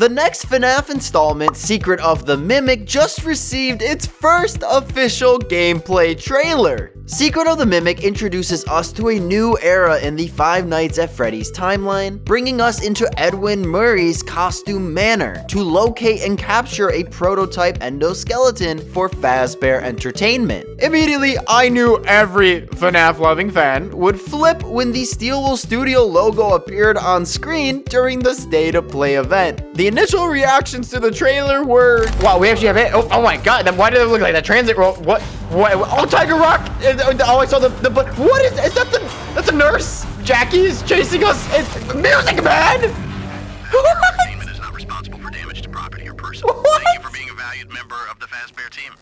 The next FNAF installment, Secret of the Mimic, just received its first official gameplay trailer. Secret of the Mimic introduces us to a new era in the Five Nights at Freddy's timeline, bringing us into Edwin Murray's costume manor to locate and capture a prototype endoskeleton for Fazbear Entertainment. Immediately, I knew every FNAF-loving fan would flip when the Steelwool Studio logo appeared on screen during the State of Play event. The initial reactions to the trailer were, wow, we actually have it. Oh my god, then why did it look like that transit roll? What? Oh, Tiger Rock! Oh, I saw the what is that's a nurse? Jackie's chasing us. It's music, man! Entertainment is not responsible for damage to property or person. Thank you for being a valued member of the Fazbear team.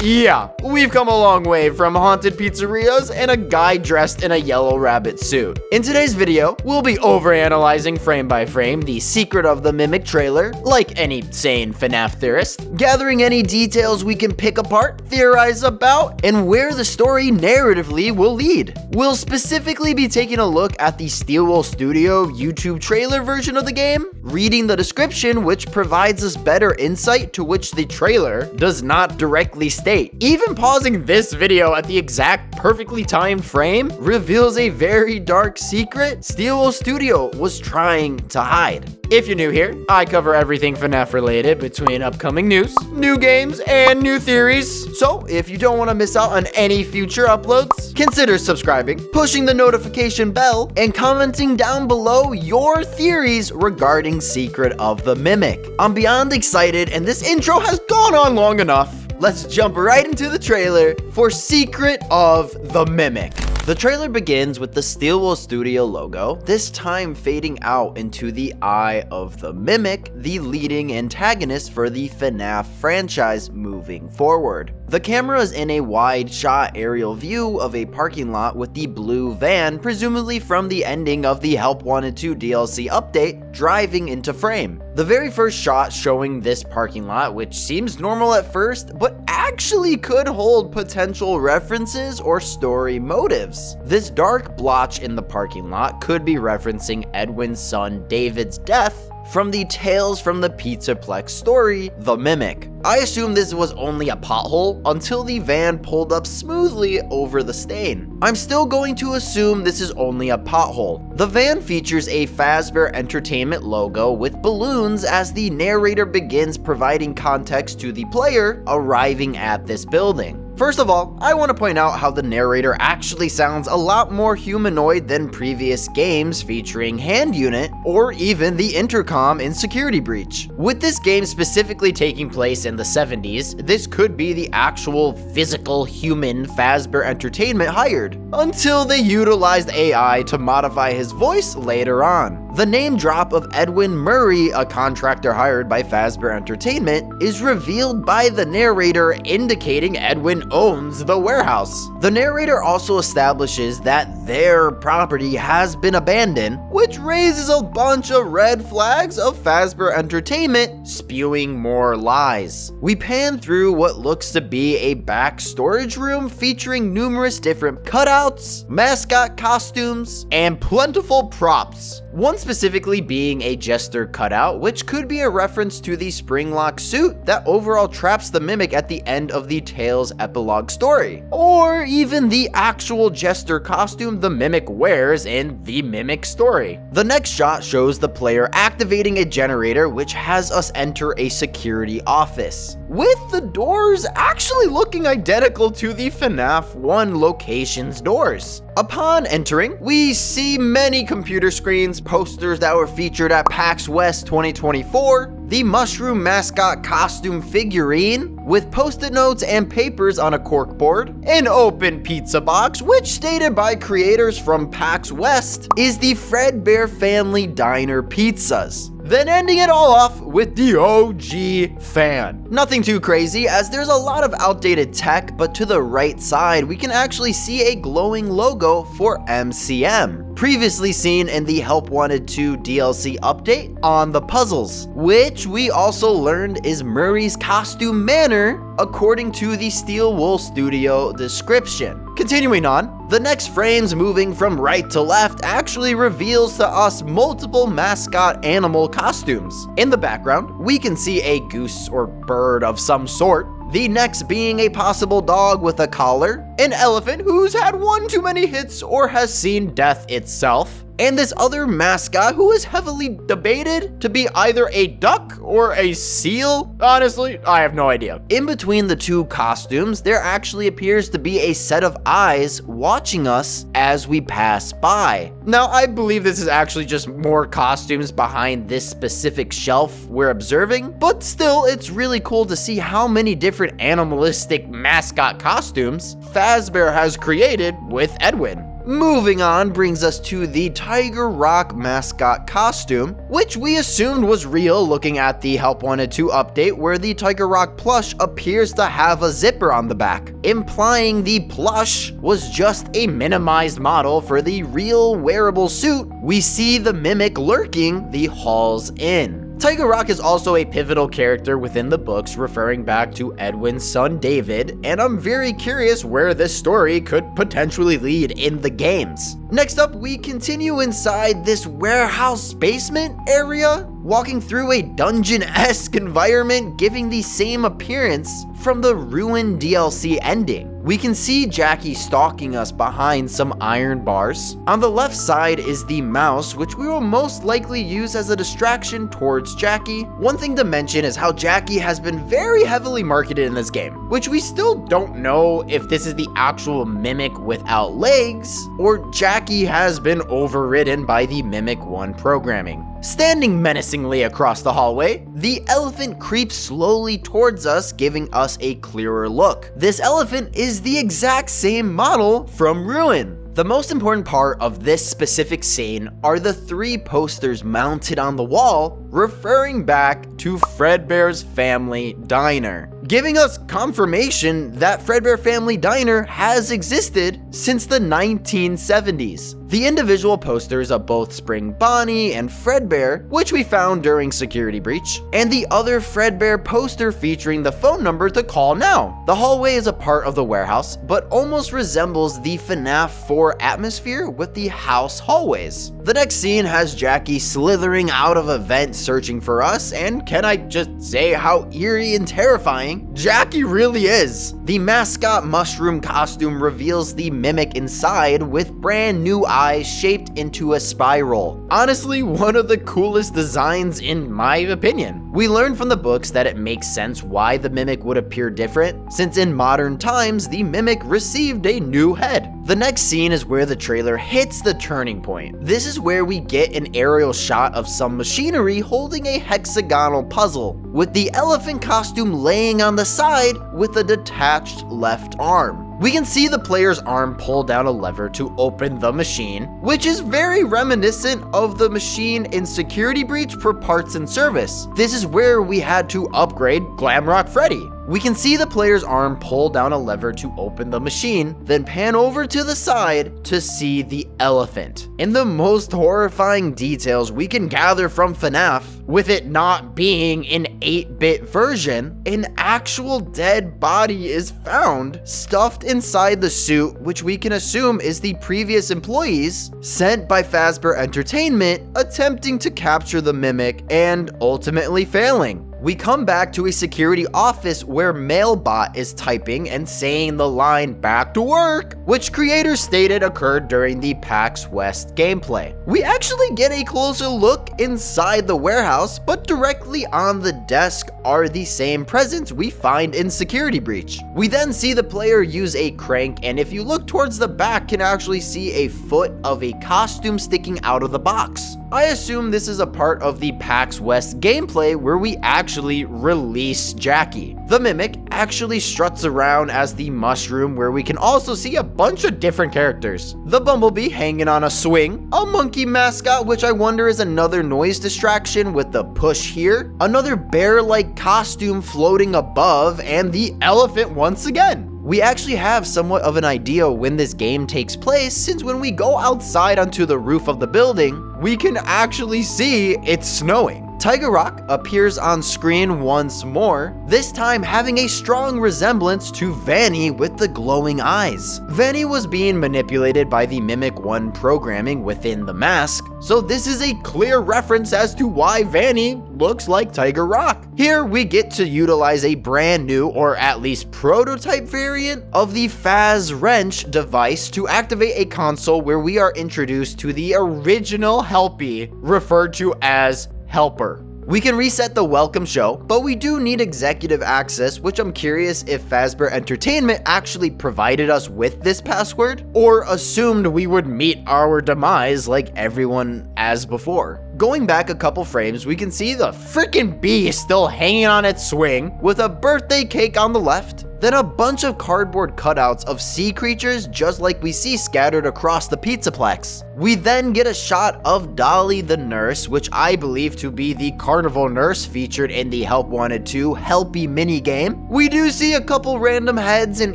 Yeah, we've come a long way from haunted pizzerias and a guy dressed in a yellow rabbit suit. In today's video, we'll be overanalyzing frame by frame the Secret of the Mimic trailer, like any sane FNAF theorist, gathering any details we can pick apart, theorize about, and where the story narratively will lead. We'll specifically be taking a look at the Steelwool Studio YouTube trailer version of the game, reading the description which provides us better insight to which the trailer does not directly state. Even pausing this video at the exact perfectly timed frame reveals a very dark secret Steelwool Studio was trying to hide. If you're new here, I cover everything FNAF related between upcoming news, new games, and new theories. So if you don't want to miss out on any future uploads, consider subscribing, pushing the notification bell, and commenting down below your theories regarding Secret of the Mimic. I'm beyond excited, and this intro has gone on long enough. Let's jump right into the trailer for Secret of the Mimic. The trailer begins with the Steelwool Studio logo, this time fading out into the eye of the Mimic, the leading antagonist for the FNAF franchise moving forward. The camera is in a wide shot aerial view of a parking lot with the blue van, presumably from the ending of the Help Wanted 2 DLC update, driving into frame. The very first shot showing this parking lot, which seems normal at first, but actually could hold potential references or story motives. This dark blotch in the parking lot could be referencing Edwin's son David's death from the Tales from the Pizzaplex story, The Mimic. I assumed this was only a pothole until the van pulled up smoothly over the stain. I'm still going to assume this is only a pothole. The van features a Fazbear Entertainment logo with balloons as the narrator begins providing context to the player arriving at this building. First of all, I want to point out how the narrator actually sounds a lot more humanoid than previous games featuring Hand Unit or even the intercom in Security Breach. With this game specifically taking place in the 70s, this could be the actual physical human Fazbear Entertainment hired, until they utilized AI to modify his voice later on. The name drop of Edwin Murray, a contractor hired by Fazbear Entertainment, is revealed by the narrator, indicating Edwin owns the warehouse. The narrator also establishes that their property has been abandoned, which raises a bunch of red flags of Fazbear Entertainment spewing more lies. We pan through what looks to be a back storage room featuring numerous different cutouts, mascot costumes, and plentiful props. One specifically being a jester cutout, which could be a reference to the Springlock suit that overall traps the Mimic at the end of the Tales epilogue story, or even the actual jester costume the Mimic wears in the Mimic story. The next shot shows the player activating a generator, which has us enter a security office, with the doors actually looking identical to the FNAF 1 location's doors. Upon entering, we see many computer screens, posters that were featured at PAX West 2024, the mushroom mascot costume figurine with post-it notes and papers on a corkboard, an open pizza box, which stated by creators from PAX West is the Fredbear Family Diner pizzas. Then ending it all off with the OG fan. Nothing too crazy, as there's a lot of outdated tech, but to the right side we can actually see a glowing logo for MCM. previously seen in the Help Wanted 2 DLC update on the puzzles, which we also learned is Murray's costume manner according to the Steel Wool Studio description. Continuing on, the next frames moving from right to left actually reveals to us multiple mascot animal costumes. In the background, we can see a goose or bird of some sort, the next being a possible dog with a collar, an elephant who's had one too many hits or has seen death itself, and this other mascot who is heavily debated to be either a duck or a seal. Honestly, I have no idea. In between the two costumes, there actually appears to be a set of eyes watching us as we pass by. Now, I believe this is actually just more costumes behind this specific shelf we're observing, but still, it's really cool to see how many different animalistic mascot costumes Fazbear has created with Edwin. Moving on brings us to the Tiger Rock mascot costume, which we assumed was real looking at the Help Wanted 2 update where the Tiger Rock plush appears to have a zipper on the back, implying the plush was just a minimized model for the real wearable suit we see the mimic lurking the halls in. Tiger Rock is also a pivotal character within the books, referring back to Edwin's son David, and I'm very curious where this story could potentially lead in the games. Next up, we continue inside this warehouse basement area, walking through a dungeon-esque environment, giving the same appearance from the Ruin DLC ending. We can see Jackie stalking us behind some iron bars. On the left side is the mouse, which we will most likely use as a distraction towards Jackie. One thing to mention is how Jackie has been very heavily marketed in this game, which we still don't know if this is the actual mimic without legs, or Jackie has been overridden by the Mimic 1 programming. Standing menacingly across the hallway, the elephant creeps slowly towards us, giving us a clearer look. This elephant is the exact same model from Ruin. The most important part of this specific scene are the 3 posters mounted on the wall, referring back to Fredbear's Family Diner, giving us confirmation that Fredbear Family Diner has existed since the 1970s. The individual posters of both Spring Bonnie and Fredbear, which we found during Security Breach, and the other Fredbear poster featuring the phone number to call now. The hallway is a part of the warehouse, but almost resembles the FNAF 4 atmosphere with the house hallways. The next scene has Jackie slithering out of a vent searching for us, and can I just say how eerie and terrifying Jackie really is. The mascot mushroom costume reveals the mimic inside with brand new eyes shaped into a spiral. Honestly, one of the coolest designs in my opinion. We learned from the books that it makes sense why the mimic would appear different, since in modern times the mimic received a new head. The next scene is where the trailer hits the turning point. This is where we get an aerial shot of some machinery holding a hexagonal puzzle, with the elephant costume laying on the side with a detached left arm. We can see the player's arm pull down a lever to open the machine, which is very reminiscent of the machine in Security Breach for parts and service. This is where we had to upgrade Glamrock Freddy. We can see the player's arm pull down a lever to open the machine, then pan over to the side to see the elephant. In the most horrifying details we can gather from FNAF, with it not being an 8-bit version, an actual dead body is found stuffed inside the suit, which we can assume is the previous employees sent by Fazbear Entertainment attempting to capture the mimic and ultimately failing. We come back to a security office where Mailbot is typing and saying the line "back to work," which creators stated occurred during the PAX West gameplay. We actually get a closer look inside the warehouse, but directly on the desk are the same presents we find in Security Breach. We then see the player use a crank, and if you look towards the back, can actually see a foot of a costume sticking out of the box. I assume this is a part of the PAX West gameplay where we actually release Jackie. The mimic actually struts around as the mushroom, where we can also see a bunch of different characters. The bumblebee hanging on a swing, a monkey mascot, which I wonder is another noise distraction with the push here, another bear-like costume floating above, and the elephant once again. We actually have somewhat of an idea when this game takes place, since when we go outside onto the roof of the building, we can actually see it's snowing. Tiger Rock appears on screen once more, this time having a strong resemblance to Vanny with the glowing eyes. Vanny was being manipulated by the Mimic 1 programming within the mask, so this is a clear reference as to why Vanny looks like Tiger Rock. Here we get to utilize a brand new, or at least prototype variant, of the Faz Wrench device to activate a console where we are introduced to the original Helpy, referred to as Helper. We can reset the welcome show, but we do need executive access, which I'm curious if Fazbear Entertainment actually provided us with this password, or assumed we would meet our demise like everyone as before. Going back a couple frames, we can see the freaking bee still hanging on its swing, with a birthday cake on the left, then a bunch of cardboard cutouts of sea creatures just like we see scattered across the Pizzaplex. We then get a shot of Dolly the nurse, which I believe to be the carnival nurse featured in the Help Wanted 2 Helpy minigame. We do see a couple random heads and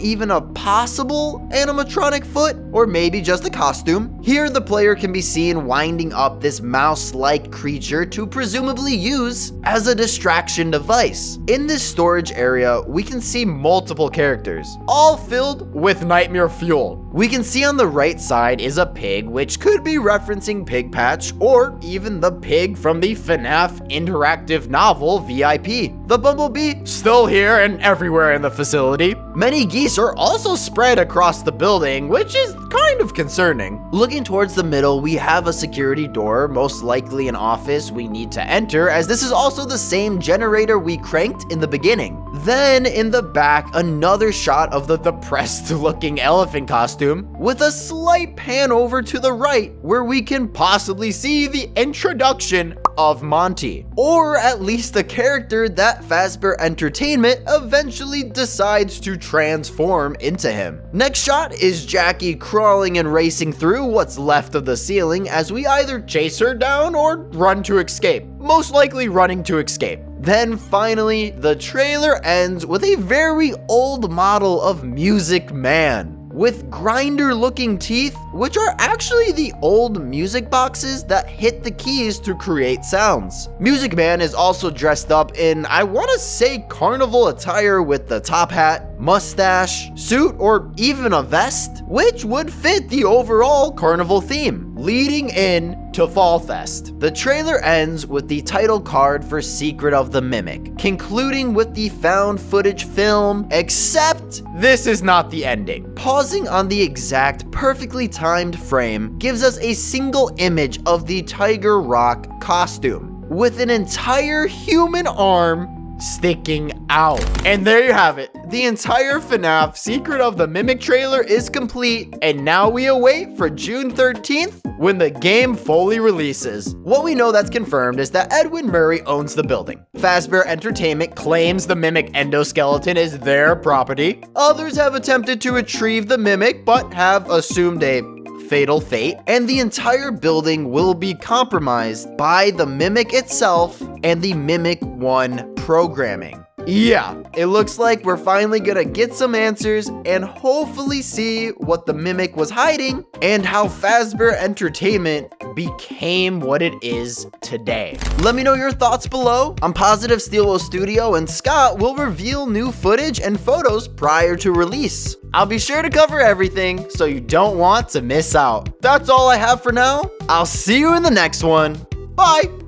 even a possible animatronic foot, or maybe just a costume. Here the player can be seen winding up this mouse-like creature to presumably use as a distraction device. In this storage area, we can see multiple characters, all filled with nightmare fuel. We can see on the right side is a pig, which could be referencing Pig Patch, or even the pig from the FNAF interactive novel VIP. The bumblebee still here and everywhere in the facility. Many geese are also spread across the building, which is kind of concerning. Looking towards the middle, we have a security door, most likely an office we need to enter, as this is also the same generator we cranked in the beginning. Then in the back, another shot of the depressed looking elephant costume, with a slight pan over to the right where we can possibly see the introduction of Monty, or at least the character that Fazbear Entertainment eventually decides to transform into him. Next shot is Jackie crawling and racing through what's left of the ceiling as we either chase her down or run to escape, most likely running to escape. Then finally, the trailer ends with a very old model of Music Man, with grinder-looking teeth, which are actually the old music boxes that hit the keys to create sounds. Music Man is also dressed up in, I want to say, carnival attire with the top hat, mustache, suit, or even a vest, which would fit the overall carnival theme, leading in to Fall Fest. The trailer ends with the title card for Secret of the Mimic, concluding with the found footage film, except this is not the ending. Pausing on the exact perfectly timed frame gives us a single image of the Tiger Rock costume, with an entire human arm sticking out. And there you have it. The entire FNAF Secret of the Mimic trailer is complete, and now we await for June 13th when the game fully releases. What we know that's confirmed is that Edwin Murray owns the building. Fazbear Entertainment claims the Mimic endoskeleton is their property. Others have attempted to retrieve the Mimic but have assumed a fatal fate, and the entire building will be compromised by the Mimic itself and the Mimic 1 programming. Yeah, it looks like we're finally gonna get some answers and hopefully see what the Mimic was hiding and how Fazbear Entertainment became what it is today. Let me know your thoughts below. I'm positive Steelwo Studio and Scott will reveal new footage and photos prior to release. I'll be sure to cover everything so you don't want to miss out. That's all I have for now. I'll see you in the next one. Bye!